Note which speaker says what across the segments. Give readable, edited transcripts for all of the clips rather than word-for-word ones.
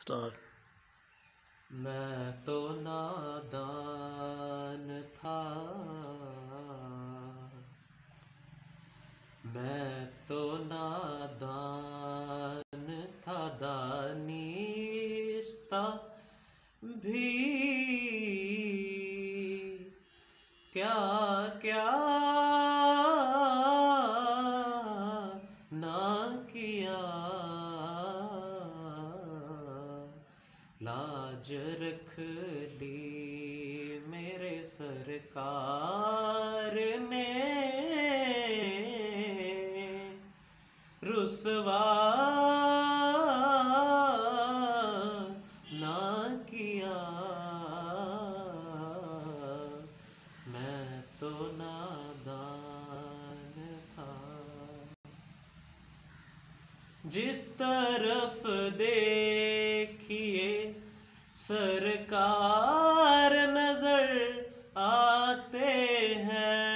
Speaker 1: Start.
Speaker 2: मैं तो नादान था, मैं तो नादान था, दानिस्ता भी क्या क्या ना किया, लाज रख ली मेरे सरकार ने, रुसवा ना किया, मैं तो नादान था। जिस तरफ देखिए सरकार नजर आते हैं,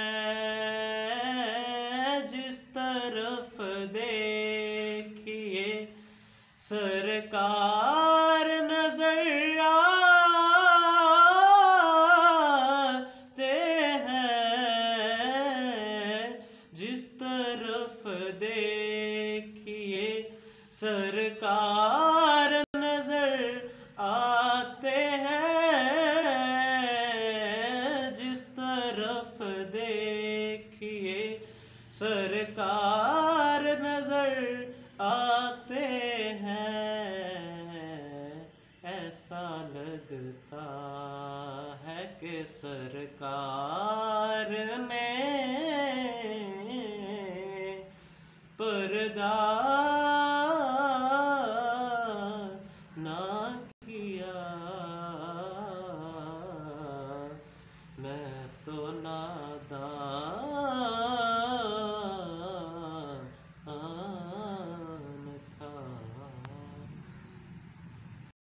Speaker 2: जिस तरफ देखिए सरकार नजर आते हैं, जिस तरफ देखिए सरकार नजर आते हैं, जिस तरफ देखिए सरकार नजर आते हैं, ऐसा लगता है कि सरकार ने पर्दा